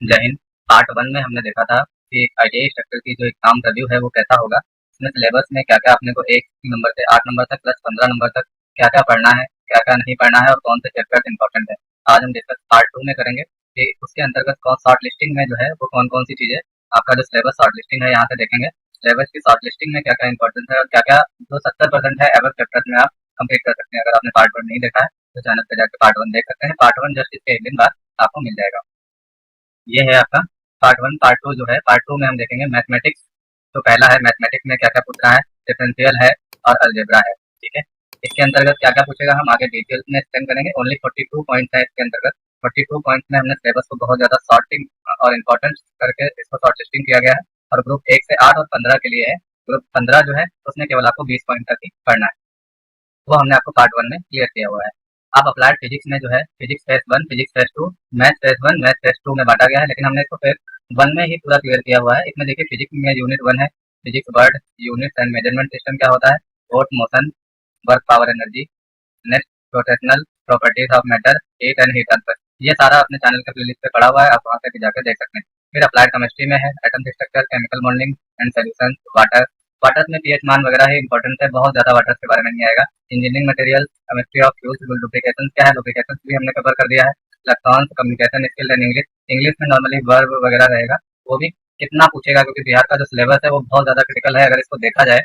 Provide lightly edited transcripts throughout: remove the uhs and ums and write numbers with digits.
जय Hind. Part one में हमने देखा था कि आईटीआई स्ट्रक्चर की जो एग्जाम रिव्यू है वो कैसा होगा। इसमें सिलेबस में क्या क्या अपने को 1 नंबर से 8 नंबर तक प्लस 15 नंबर तक क्या क्या पढ़ना है, क्या क्या नहीं पढ़ना है और कौन से चैप्टर इंपॉर्टेंट है। आज हम डिस्कस पार्ट टू में करेंगे कि उसके अंतर्गत कौन शॉर्ट लिस्टिंग में जो है वो कौन कौन सी चीजें आपका जो सिलेबस शॉर्ट लिस्टिंग है यहाँ से देखेंगे। सिलेबस की शॉर्ट लिस्टिंग में क्या क्या इंपॉर्टेंट है और क्या क्या जो 70% है एवर चैप्टर में आप कंप्लीट कर सकते हैं। अगर आपने पार्ट वन नहीं देखा है तो चैनल पे जाकर पार्ट वन देख सकते हैं। पार्ट वन जस्ट इसके एक दिन बाद आपको मिल जाएगा। ये है आपका पार्ट वन। पार्ट टू जो है, पार्ट टू में हम देखेंगे मैथमेटिक्स। तो पहला है मैथमेटिक्स में क्या क्या पूछ रहा है, डिफरेंशियल है और अलजेब्रा है। ठीक है, इसके अंतर्गत क्या क्या पूछेगा हम आगे डिटेल्स में एक्सप्लेन करेंगे। ओनली 42 पॉइंट्स है इसके अंतर्गत। 42 पॉइंट्स में हमने सिलेबस को बहुत ज्यादा शॉर्टिंग और इम्पोर्टेंट करके इसको शॉर्ट लिस्टिंग किया गया है। और ग्रुप 1 से 8 और 15 के लिए है। ग्रुप 15 जो है उसमें केवल आपको 20 पॉइंट तक ही पढ़ना है, वो हमने आपको पार्ट वन में क्लियर किया हुआ है। अब अप्लाइड फिजिक्स में जो है, physics phase one, physics phase two, math phase one, math phase two में बांटा गया है, लेकिन हमने इसको फेज वन में ही पूरा क्लियर किया हुआ है। इसमें देखिए फिजिक्स में यूनिट वन है, physics word, unit and measurement system क्या होता है, force, motion, work, power, energy, next rotational properties of matter, heat and heat transfer. ये सारा अपने चैनल के प्लेलिस्ट पे पड़ा हुआ है, आप वहाँ पे भी जाकर देख सकते हैं। फिर अप्लाइड केमिस्ट्री में है atom structure, chemical modelling and solution, water. Water में पीएच मान वगैरह ही इंपॉर्टेंट है, बहुत ज्यादा वाटर के बारे में नहीं आएगा। Engineering material, chemistry of fuels, lubrication क्या है, लुब्रिकेशन भी हमने कवर कर दिया है। Electrons, communication skill and English. English में नॉर्मली वर्ब वगैरह रहेगा, वो भी कितना पूछेगा क्योंकि बिहार का जो सिलेबस है वो बहुत ज्यादा क्रिटिकल है। अगर इसको देखा जाए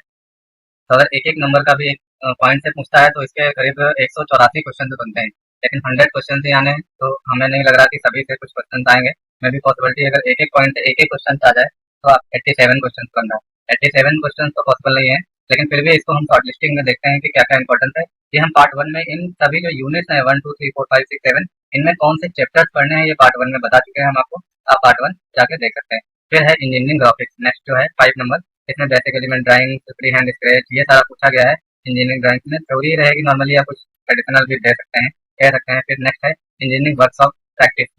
तो अगर एक एक नंबर का भी एक पॉइंट से पूछता है तो इसके करीब 184 क्वेश्चन बनते हैं, लेकिन 100 क्वेश्चन ही आने हैं, तो हमें नहीं लग रहा कि सभी से कुछ क्वेश्चन आएंगे। मे भी पॉसिबिलिटी अगर एक एक पॉइंट एक एक क्वेश्चन आ जाए तो आप 87 क्वेश्चन बन रहा है। 87 क्वेश्चन तो पॉसिबल नहीं है, लेकिन फिर भी इसको हम शॉर्ट लिस्टिंग में देखते हैं कि क्या क्या इंपॉर्टेंट है। ये हम पार्ट वन में इन सभी जो यूनिट्स हैं 1 2 3 4 5 6 7, इनमें कौन से चैप्टर्स पढ़ने हैं ये पार्ट वन में बता चुके हैं हम आपको। आप पार्ट वन जाके देख सकते हैं। फिर है इंजीनियरिंग ग्राफिक्स, नेक्स्ट जो है 5 नंबर। इसमें basic element drawing, free hand sketch, ये सारा पूछा गया है। इंजीनियरिंग ड्राइंग में थ्योरी रहेगी नॉर्मली, या कुछ एडिशनल भी दे सकते हैं, कह सकते हैं। फिर नेक्स्ट है इंजीनियरिंग वर्कशॉप प्रैक्टिस।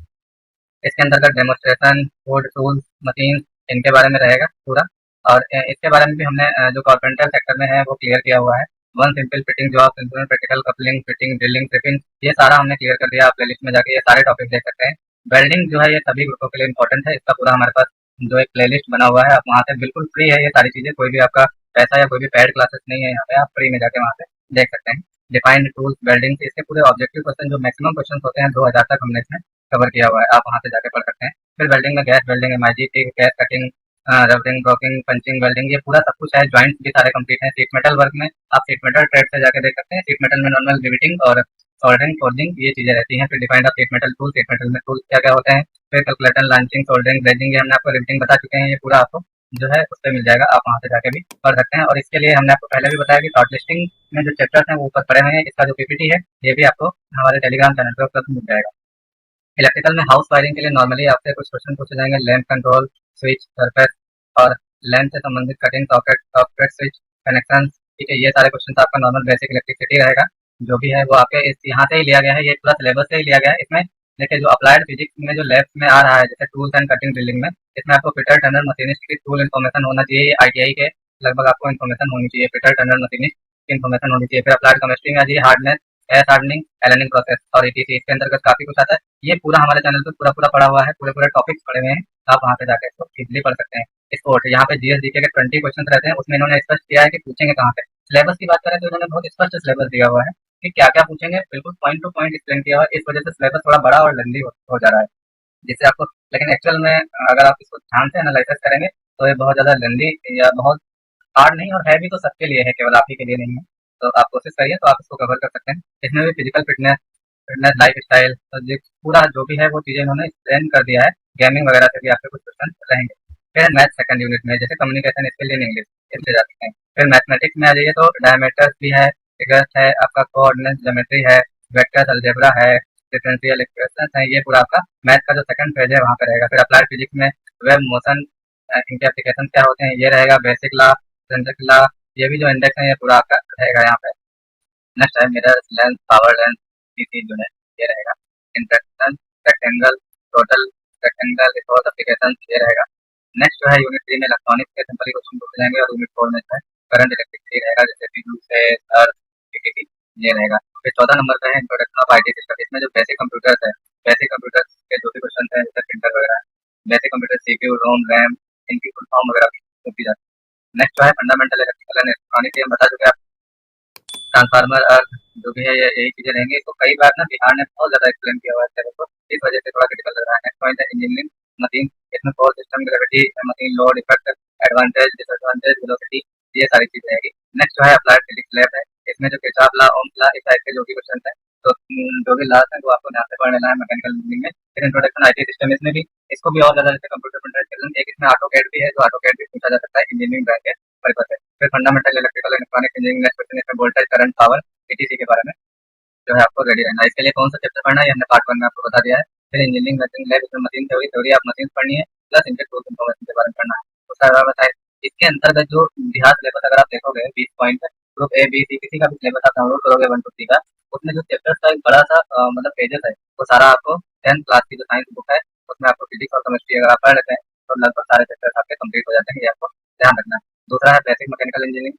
इसके अंतर्गत डेमोस्ट्रेशन, कोड, टूल्स, मशीन, इनके बारे में रहेगा पूरा। और इसके बारे में भी हमने जो कारपेंटर सेक्टर में है वो क्लियर किया हुआ है। One simple fitting job, simple practical, coupling, fitting, drilling, tripping, ये सारा हमने क्लियर कर दिया। आप प्लेलिस्ट में जाके ये सारे टॉपिक देख सकते हैं। वेल्डिंग जो है ये सभी ग्रुपों के लिए इंपॉर्टेंट है, इसका पूरा हमारे पास जो एक प्लेलिस्ट बना हुआ है, आप वहाँ से बिल्कुल फ्री है ये सारी चीजें, कोई भी आपका पैसा या कोई भी पेड क्लासेस नहीं है यहाँ पे, आप फ्री में जाके वहाँ से देख सकते हैं। डिफाइंड टूल्स, वेल्डिंग, इसके पूरे ऑब्जेक्टिव क्वेश्चन जो मैक्सिमम क्वेश्चन होते हैं 2000 तक हमने इसमें कवर किया हुआ है, आप वहाँ से जाके पढ़ सकते हैं। फिर वेल्डिंग में gas welding, MIG, gas cutting, rubber ring, broking, punching, welding, ये पूरा सब कुछ है। जॉइंट्स भी सारे कंप्लीट हैं। शीट मेटल वर्क में आप शीट मेटल ट्रेड से जाके देख सकते हैं। शीट मेटल में नॉर्मल रिवेटिंग और सोल्डरिंग, फोर्जिंग, ये चीजें रहती हैं। फिर defined of sheet metal tool, sheet metal में टूल क्या क्या होते हैं। फिर कैलकुलेटर, लॉन्चिंग, सोल्डरिंग, ग्रेजिंग, ये हमने आपको रिवेटिंग बता चुके हैं। ये पूरा आपको जो है उस पर मिल जाएगा, आप वहाँ से जाके भी पढ़ सकते हैं। और इसके लिए हमने आपको पहले भी बताया कि शॉर्ट लिस्टिंग में जो चैप्टर्स हैं वो ऊपर पड़े हुए हैं, इसका जो पीपीटी है ये भी आपको हमारे टेलीग्राम चैनल पर उपलब्ध मिल जाएगा। इलेक्ट्रिकल में हाउस वायरिंग के लिए नॉर्मली आपसे कुछ क्वेश्चन पूछे जाएंगे। लैंप कंट्रोल, स्विच, सरफेस और लैंप से संबंधित cutting, socket, socket, switch, connection. ठीक है, ये सारे क्वेश्चन आपका नॉर्मल बेसिक इलेक्ट्रिसिटी रहेगा। जो भी है वो आपके इस यहाँ से ही लिया गया है, ये पूरा सिलेबस से ही लिया गया है। इसमें देखिए जो अप्लाइड फिजिक्स में जो लैब्स में आ रहा है जैसे टूल्स एंड कटिंग ड्रिलिंग में, इसमें आपको फिटर टनल मशीनिस्ट की टूल इन्फॉर्मेशन होना चाहिए। आईटीआई के लगभग आपको इन्फॉर्मेशन होनी चाहिए, फिटर टनल मशीनिस्ट की इन्फॉर्मेशन होनी चाहिए। फिर अप्लाइड केमिस्ट्री में आ जाइए, हार्डनेस, एयर हार्डनिंग, एलनिंग प्रोसेस और ईटीसी, इसके अंतर्गत काफी कुछ आता है। ये पूरा हमारे चैनल पे पूरा पूरा पड़ा हुआ है, पूरे पूरे टॉपिक्स पड़े हुए हैं, आप वहाँ पे जाकर इसको इजीली पढ़ सकते हैं। स्पोर्ट, यहाँ पे जीएस जीके के 20 क्वेश्चन रहते हैं, उसमें इन्होंने स्पष्ट किया है कि पूछेंगे कहाँ पे। सिलेबस की बात करें तो इन्होंने बहुत स्पष्ट सिलेबस दिया हुआ है कि क्या क्या पूछेंगे, बिल्कुल पॉइंट टू पॉइंट एक्सप्लेन किया हुआ है। इस वजह से सिलेबस थोड़ा बड़ा और लेंदी हो जा रहा है, जिससे आपको, लेकिन एक्चुअल में अगर आप इसको ध्यान से एनालिसिस करेंगे तो ये बहुत ज्यादा लेंदी या बहुत हार्ड नहीं, और है भी तो सबके लिए है, केवल आप ही के लिए नहीं है। तो आप कोशिश करिए तो आप इसको कवर कर सकते हैं। इसमें भी physical fitness, fitness life style, तो ये पूरा जो भी है वो चीजें इन्होंने एक्सप्लेन कर दिया है। गेमिंग वगैरह से भी आपके कुछ क्वेश्चन रहेंगे। फिर मैथ सेकंड यूनिट में जैसे कम्युनिकेशन स्किल इन इंग्लिश, इससे जा सकते हैं। फिर मैथमेटिक्स में आ जाइए तो डायमीटर्स भी है, फिगर्स है, आपका कोऑर्डिनेट ज्योमेट्री है, वेक्टर्स, अलजेब्रा है, डिफरेंशियल इक्वेशंस है, ये पूरा आपका मैथ का जो सेकंड पेज है वहाँ पे रहेगा। फिर अप्लाइड फिजिक्स में वेब, मोशन, इनके एप्लीकेशन क्या होते हैं ये रहेगा। बेसिक लॉ, जेनेरिक लॉ, ये भी जो इंडेक्स है ये पूरा आपका रहेगा यहाँ पे। नेक्स्ट है mirror, lens, power lens, PC जो है ये रहेगा। Interaction, rectangle, total rectangle, resource application, ये रहेगा। नेक्स्ट जो है यूनिट 3 में इलेक्ट्रॉनिक्स के सिंपल क्वेश्चन पूछे जाएंगे। और यूनिट 4 में जो है करंट इलेक्ट्रिसिटी रहेगा, जैसे बिजली से अर्थ, पीटीसी, ये रहेगा। फिर 14 नंबर पे है इंट्रोडक्शन ऑफ आईटी सिस्टम। इसमें जो बेसिक कंप्यूटर्स है, बेसिक कंप्यूटर्स के जो भी क्वेश्चन है जैसे प्रिंटर वगैरह बेसिक कंप्यूटर सीपीयू, रोम, रैम, इनकी फुल फॉर्म वगैरह भी होती जाती है। नेक्स्ट जो है फंडामेंटल इलेक्ट्रिकल एंड इलेक्ट्रॉनिक्स, ये बता चुके आप। ट्रांसफार्मर जो भी है ये यही चीजें रहेंगी। तो कई बार ना बिहार ने बहुत ज्यादा एक्सप्लेन किया हुआ है तेरे को, इस वजह से थोड़ा क्रिटिकल लग रहा है। नेक्स्ट पॉइंट है इंजीनियरिंग मशीन। इसमें power system, gravity, machine load, effect, advantage, disadvantage, velocity, ये सारी चीजें रहेगी। नेक्स्ट जो है अप्लाइड फिजिक्स लैब है। इसमें जो किरचॉफ लॉ, ओम्स लॉ, इस टाइप के जो भी क्वेश्चन है, तो जो भी लॉस है वो आपको ध्यान से पढ़ लेना है मैकेनिकल इंजीनियरिंग में। फिर इंट्रोडक्शन आईटी सिस्टम, इसमें भी इसको भी और ज्यादा जैसे कंप्यूटर प्रिंटर, एक इसमें ऑटो कैड भी है, जो ऑटो कैड भी पूछा जा सकता है इंजीनियरिंग ब्रांच के पर्पज से। फिर fundamental electrical electronic engineering, next question इसमें वोल्टेज, करंट, पावर, एटीसी के बारे में जो है आपको रेडी रहना है। इसके लिए कौन सा चैप्टर पढ़ना है ये हमने पार्ट 1 में आपको बता दिया है। फिर इंजीनियरिंग मशीन लैब, इसमें मशीन थ्योरी, थ्योरी आप मशीन पढ़नी है, प्लस इनके टूल्स इन्फॉर्मेशन के बारे में पढ़ना है। तो सारा बताए। इसके अंतर्गत जो बिहार सिलेबस अगर आप देखोगे 20 पॉइंट है, ग्रुप ए बी सी किसी का भी सिलेबस आप डाउनलोड करोगे 1 to 3 का, उसमें जो चैप्टर्स का एक बड़ा सा मतलब पेजेस है, वो सारा आपको 10th क्लास की जो साइंस बुक है उसमें आपको फिजिक्स और केमिस्ट्री अगर आप पढ़ लेते हैं तो लगभग सारे चैप्टर्स आपके कंप्लीट हो जाते हैं। ये आपको ध्यान रखना है। दूसरा है बेसिक मैकेनिकल इंजीनियरिंग।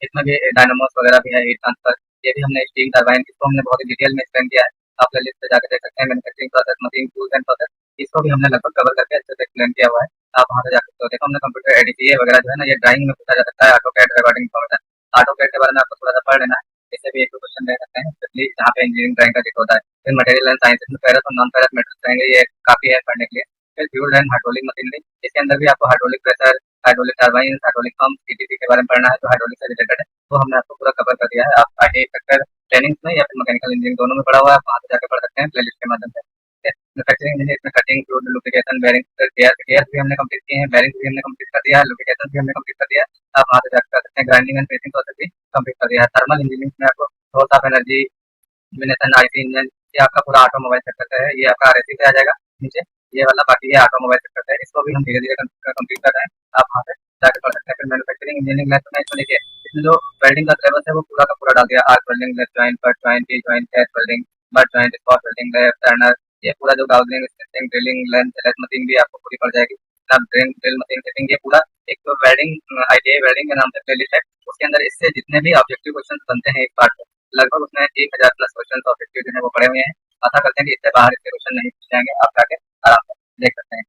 इसमें भी डायनामोस वगैरह भी है, हीट ट्रांसफर, ये भी हमने स्टीम टरबाइन, इसको हमने बहुत ही डिटेल में एक्सप्लेन किया है। आप प्लेलिस्ट पे जाकर देख सकते हैं। Manufacturing process, machine tools and process, इसको भी हमने लगभग कवर करके अच्छे से एक्सप्लेन किया हुआ है। आप वहाँ पे जा सकते हो। देखो हमने कंप्यूटर एडीसीए वगैरह जो है ना, ये ड्राइंग में पूछा जा सकता है। AutoCAD, recording format, AutoCAD के बारे में आपको थोड़ा सा पढ़ लेना है, इससे भी एक दो क्वेश्चन रह सकते हैं, स्पेशली जहाँ पे इंजीनियरिंग ड्राइंग का जिक्र होता है। फिर मटेरियल एंड साइंस, इसमें फेरस और नॉन फेरस मेटल्स रहेंगे, ये काफी है पढ़ने के लिए। फिर फ्यूल एंड हाइड्रोलिक मशीनरी, इसके अंदर भी आपको hydraulic pressure, hydraulic turbine, hydraulic pump, etc के बारे में पढ़ना है, जो हाइड्रोलिक से रिलेटेड है, वो हमने आपको पूरा कवर कर दिया है। आप आईटी सेक्टर ट्रेनिंग में या फिर मैकेनिकल इंजीनियरिंग दोनों में पढ़ा हुआ है, आप वहाँ से जाकर पढ़ सकते हैं प्लेलिस्ट के माध्यम से। मैन्युफैक्चरिंग इंजीनियर, इसमें cutting, fluid, lubrication, bearing, gears भी हमने कंप्लीट किए हैं, बेयरिंग भी हमने कंप्लीट कर दिया है, लुब्रिकेशन भी हमने कंप्लीट कर दिया है। आप वहाँ से जाकर कर सकते हैं। ग्राइंडिंग एंड प्रेसिंग प्रोसेस भी कंप्लीट कर दिया है। थर्मल इंजीनियरिंग में आपको source of energy, illumination, IC engine, ये आपका पूरा ऑटोमोबाइल सेक्टर का है, ये आपका आरएसी पे आ जाएगा नीचे, ये वाला बाकी ये ऑटोमोबाइल सेक्टर का है। इसको भी हम धीरे धीरे कंप्लीट कर रहे हैं, आप वहाँ से जाकर पढ़ सकते हैं। फिर मैन्युफैक्चरिंग इंजीनियरिंग मैथ में इसमें देखिए, इसमें जो वेल्डिंग का सिलेबस है वो पूरा का पूरा डाल दिया। Arc welding, left joint, butt joint, T joint, catch welding, butt joint, spot welding, left Turner, ये पूरा जो gauging, stitching, drilling, length less machine भी आपको पूरी पड़ जाएगी। अब ड्रिल मशीन, फिटिंग, ये पूरा एक तो वेल्डिंग आईटीआई वेल्डिंग के नाम से प्लेलिस्ट है, उसके अंदर इससे जितने भी ऑब्जेक्टिव क्वेश्चन बनते हैं एक पार्ट में, लगभग उसमें 1000 प्लस क्वेश्चन ऑब्जेक्टिव जो है वो पड़े हुए हैं। आशा करते हैं कि इससे बाहर इसके क्वेश्चन नहीं पूछ जाएंगे, आप जाके आराम से देख सकते हैं।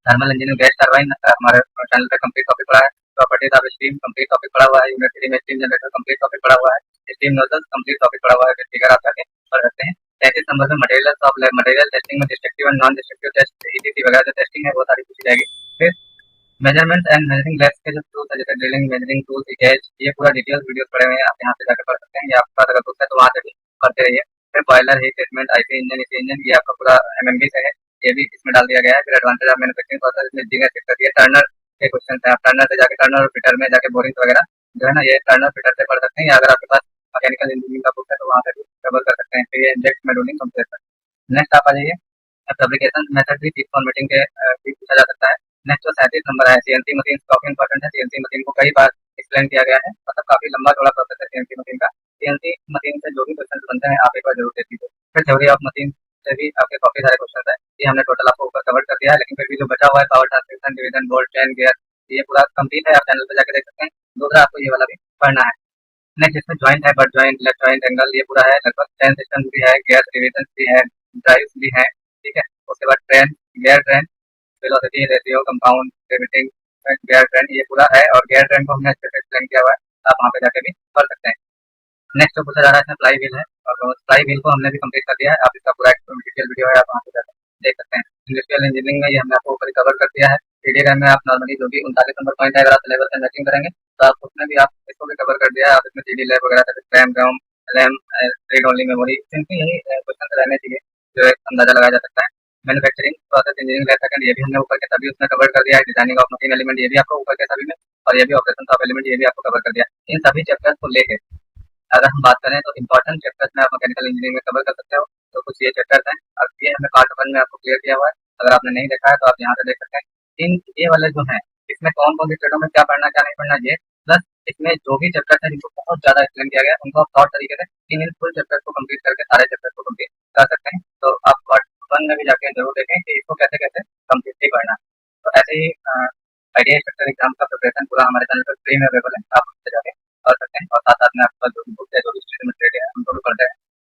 थर्मल इंजीनियरिंग, गैस टरबाइन हमारे चैनल पे कंप्लीट टॉपिक पड़ा है। Properties of steam complete topic पड़ा हुआ है। यूनिवर्सिटी में स्टीम जनरेटर कंप्लीट टॉपिक पड़ा हुआ है। स्टीम नोजल्स कंप्लीट टॉपिक पड़ा हुआ है। फिर फिगर आप जाके पढ़ सकते हैं। 33 नंबर में मटेरियल ऑफ मटेरियल टेस्टिंग में destructive and non destructive test, etc वगैरह जो टेस्टिंग है वो सारी पूछी जाएगी। फिर मेजरमेंट एंड मेजरिंग लैब्स के जो टूल्स है, जैसे ड्रिलिंग, मेजरिंग टूल्स, गैज, ये पूरा डिटेल्स वीडियोस पड़े हुए हैं, आप यहाँ से जाकर पढ़ सकते हैं। ये आपके पास अगर बुक है तो वहाँ से भी पढ़ते रहिए। फिर boiler, heat treatment, IC engine, इसी इंजन, ये आपका पूरा एमएमबी से है, ये भी इसमें डाल दिया गया है। फिर एडवांटेज ऑफ मैन्युफैक्चरिंग प्रोसेस में जिंग फिट कर दिया। टर्नर के क्वेश्चन है, आप टर्नर से जाकर टर्नर और फिटर में जाके बोरिंग वगैरह जो है ना, ये टर्नर फिटर से पढ़ सकते हैं, या अगर आपके पास मैकेनिकल इंजीनियरिंग का बुक है तो वहाँ से भी कवर कर सकते हैं। फिर ये इंजेक्ट मेडुलिंग कंप्रेसर। नेक्स्ट आप आ जाइए, फैब्रिकेशन मेथड भी शीट फॉर्मेटिंग के भी पूछा जा सकता है। नेक्स्ट जो 37 नंबर है, सीएनसी मशीन काफी इंपॉर्टेंट है। सीएनसी मशीन को कई बार एक्सप्लेन किया गया है, मतलब काफी लंबा चौड़ा प्रोसेस है सीएनसी मशीन का। सीएनसी मशीन से जो भी क्वेश्चन बनते हैं आप एक बार जरूर देख लीजिए। फिर थ्योरी ऑफ मशीन से भी आपके काफी सारे क्वेश्चन है, ये हमने टोटल आपको ऊपर कवर कर दिया है, लेकिन फिर भी जो बचा हुआ है power transmission, division, bolt, chain, gear, ये पूरा कंप्लीट है, आप चैनल पर जाकर देख सकते हैं। दूसरा आपको ये वाला भी पढ़ना है। नेक्स्ट इसमें जॉइंट है, butt joint, left joint, angle, ये पूरा है। लगभग चेन सिस्टम भी है, गियर डिवीजन भी है, ड्राइव्स भी है, ठीक है। उसके बाद train, gear train, velocity, ratio, compound, रिमिटिंग, गियर ट्रेन, ये पूरा है। और गियर ट्रेन को हमने अच्छे से एक्सप्लेन किया हुआ है, आप वहाँ पे जाके भी पढ़ सकते हैं। नेक्स्ट जो पूछा जा रहा है इसमें फ्लाई व्हील है, और फ्लाई व्हील को हमने भी कंप्लीट कर दिया है। आप इसका पूरा डिटेल वीडियो है, आप वहाँ पे जाकर देख सकते हैं। इंडस्ट्रियल इंजीनियरिंग में ये हमने आपको ऊपर कवर कर दिया है। पीडी रैम में आप नॉर्मली जो भी 39 नंबर पॉइंट है, अगर आप सिलेबस से मैचिंग करेंगे तो आप उसमें भी आप इसको भी कवर कर दिया है। आप इसमें सीडी लैब वगैरह RAM ROM RAM read only memory, simply यही क्वेश्चन रहने चाहिए जो एक अंदाजा लगाया जा सकता है। Manufacturing process engineering lab second, ये भी हमने ऊपर के सभी उसमें कवर कर दिया है। डिजाइनिंग ऑफ मशीन एलिमेंट, ये भी आपको ऊपर के सभी में, और ये भी ऑपरेशन ऑफ एलिमेंट, ये भी आपको कवर कर दिया। इन सभी चैप्टर्स को लेके अगर हम बात करें तो इंपॉर्टेंट चैप्टर्स में आप मैकेनिकल इंजीनियरिंग में कवर कर सकते हो। तो कुछ ये चैप्टर्स हैं, अब ये हमने पार्ट 1 में आपको क्लियर किया हुआ है। अगर आपने नहीं देखा है तो आप यहाँ से देख सकते हैं। इन ये वाले जो हैं, इसमें कौन कौन सी ट्रेडों में क्या पढ़ना क्या नहीं पढ़ना, ये प्लस इसमें जो भी चैप्टर्स हैं जिनको बहुत ज्यादा एक्सप्लेन किया गया है, उनको आप शॉर्ट तरीके से इन फुल चैप्टर्स को कंप्लीट करके सारे चैप्टर्स को कंप्लीट कर सकते हैं। तो आप पार्ट 1 में भी जाके जरूर देखें कि इसको कैसे कैसे कंप्लीट करना है। तो ऐसे ही आईटीआई स्ट्रक्चर एग्जाम का प्रिपरेशन पूरा हमारे चैनल पर फ्री में अवेलेबल है, आप उससे जाके कर सकते हैं। और साथ साथ में आपका जो भी बुक है, जो भी स्टडी मटेरियल है, हम दोनों पढ़ रहे हैं।